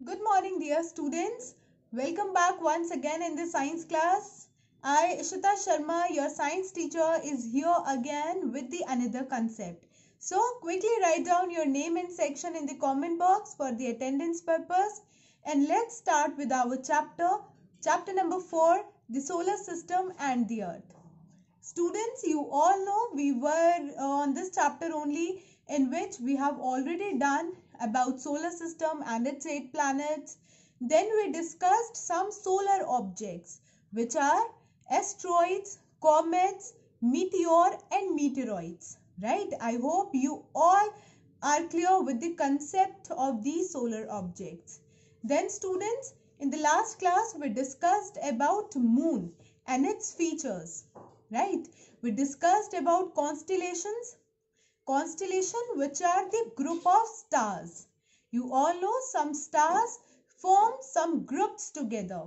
Good morning, dear students. Welcome back once again in the science class. I, Ishita Sharma, your science teacher, is here again with the another concept. So quickly write down your name and section in the comment box for the attendance purpose. And let's start with our chapter number 4, the solar system and the earth. Students, you all know we were on this chapter only, in which we have already done about solar system and its 8 planets. Then we discussed some solar objects, which are asteroids, comets, meteor and meteoroids. Right? I hope you all are clear with the concept of these solar objects. Then students, in the last class we discussed about moon and its features. Right? We discussed about constellations. Constellation, which are the group of stars. You all know some stars form some groups together.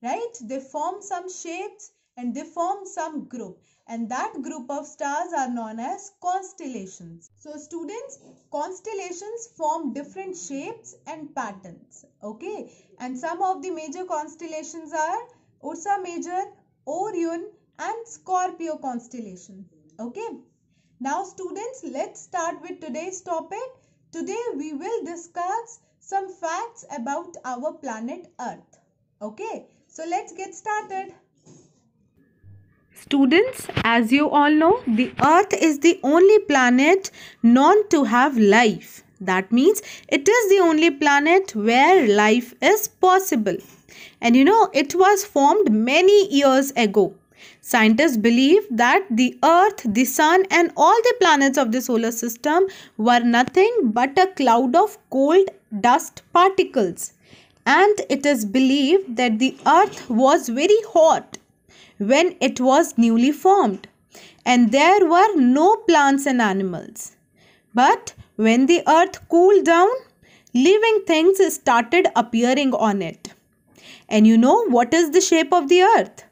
Right? They form some shapes and they form some group. And that group of stars are known as constellations. So students, constellations form different shapes and patterns. Okay. And some of the major constellations are Ursa Major, Orion, and Scorpio constellation. Okay. Now students, let's start with today's topic. Today we will discuss some facts about our planet Earth. Okay. So let's get started. Students, as you all know, the Earth is the only planet known to have life. That means it is the only planet where life is possible. And it was formed many years ago. Scientists believe that the Earth, the Sun and all the planets of the solar system were nothing but a cloud of cold dust particles. And it is believed that the Earth was very hot when it was newly formed. And there were no plants and animals. But when the Earth cooled down, living things started appearing on it. And what is the shape of the Earth?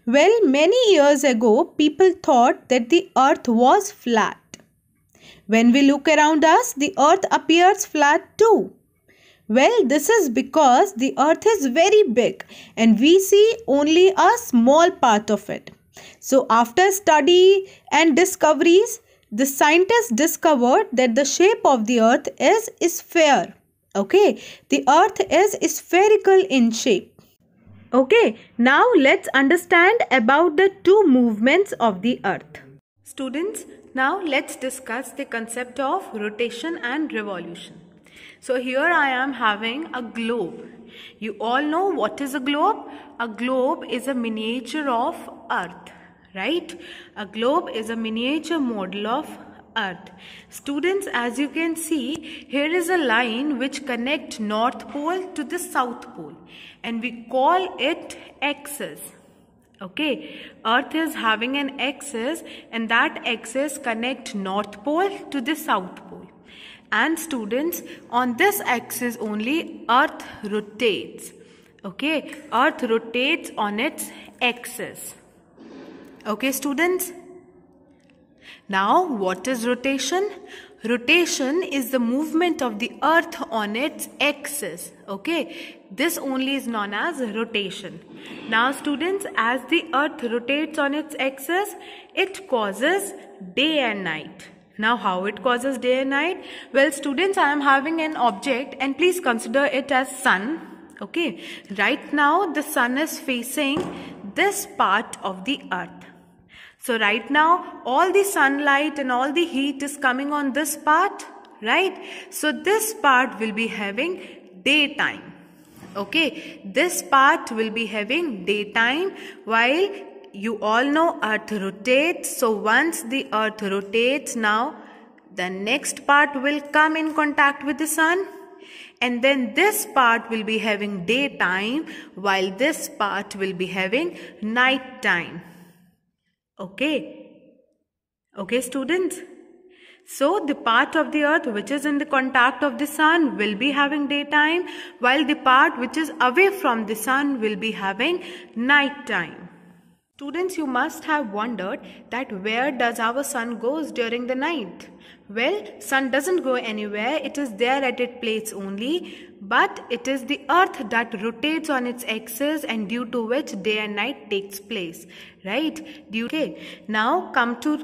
Well, many years ago, people thought that the Earth was flat. When we look around us, the Earth appears flat too. Well, this is because the Earth is very big and we see only a small part of it. So, after study and discoveries, the scientists discovered that the shape of the Earth is sphere. Okay, the Earth is spherical in shape. Okay, now let's understand about the two movements of the Earth. Students, now let's discuss the concept of rotation and revolution. So here I am having a globe. You all know what is a globe? A globe is a miniature of Earth, right? A globe is a miniature model of Earth. Students, as you can see, here is a line which connects North Pole to the South Pole and we call it axis. Okay, Earth is having an axis and that axis connects North Pole to the South Pole. And students, on this axis only Earth rotates. Okay, Earth rotates on its axis. Okay, students? Now, what is rotation? Rotation is the movement of the Earth on its axis. Okay, this only is known as rotation. Now, students, as the Earth rotates on its axis, it causes day and night. Now, how it causes day and night? Well, students, I am having an object and please consider it as sun. Okay, right now the sun is facing this part of the Earth. So right now all the sunlight and all the heat is coming on this part, right? So this part will be having daytime. Okay, this part will be having daytime while you all know Earth rotates. So once the Earth rotates, now the next part will come in contact with the sun. And then this part will be having daytime while this part will be having night time. Okay. Okay, students. So the part of the Earth which is in the contact of the sun will be having daytime while the part which is away from the sun will be having night time. Students, you must have wondered that where does our sun goes during the night? Well, sun doesn't go anywhere. It is there at its place only. but it is the earth that rotates on its axis and due to which day and night takes place, right? Okay, now come to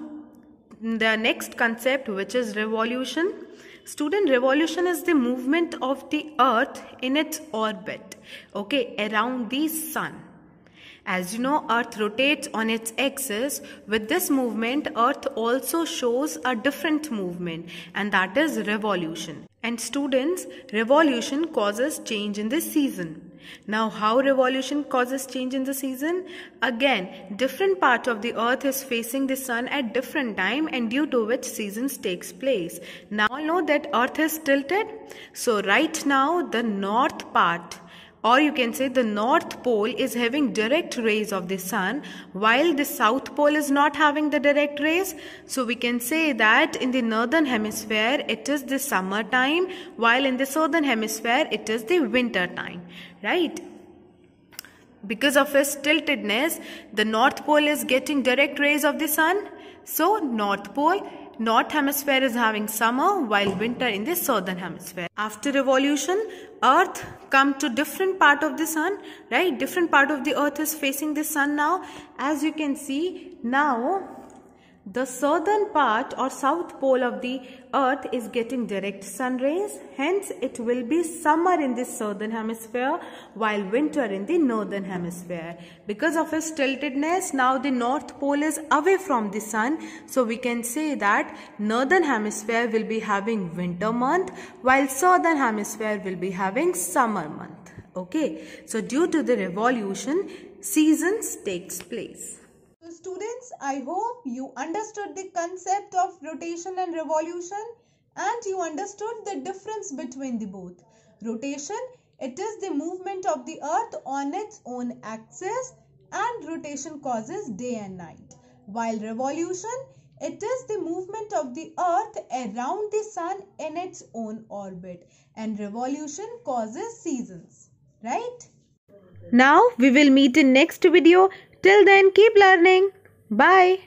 the next concept, which is revolution. Student, revolution is the movement of the earth in its orbit, okay, around the sun. As you know, earth rotates on its axis. With this movement, earth also shows a different movement, and that is revolution. And students, revolution causes change in the season. Now, how revolution causes change in the season? Again, different part of the earth is facing the sun at different time, and due to which seasons takes place. Now, all know that earth is tilted. So, right now, the north part, or you can say the north pole, is having direct rays of the sun, while the south pole is not having the direct rays. So we can say that in the northern hemisphere it is the summer time, while in the southern hemisphere it is the winter time, right? Because of its tiltedness, the north pole is getting direct rays of the sun. So north hemisphere is having summer, while winter in the southern hemisphere. After revolution, earth come to different part of the sun, right? Different part of the earth is facing the sun now. As you can see now, the southern part or south pole of the earth is getting direct sun rays. Hence, it will be summer in the southern hemisphere while winter in the northern hemisphere. Because of its tiltedness, now the north pole is away from the sun. So, we can say that northern hemisphere will be having winter month while southern hemisphere will be having summer month. Okay. So, due to the revolution, seasons takes place. So students, I hope you understood the concept of rotation and revolution, and you understood the difference between the both. Rotation, it is the movement of the earth on its own axis, and rotation causes day and night. While revolution, it is the movement of the earth around the sun in its own orbit, and revolution causes seasons, right? Now we will meet in next video. Till then, keep learning. Bye.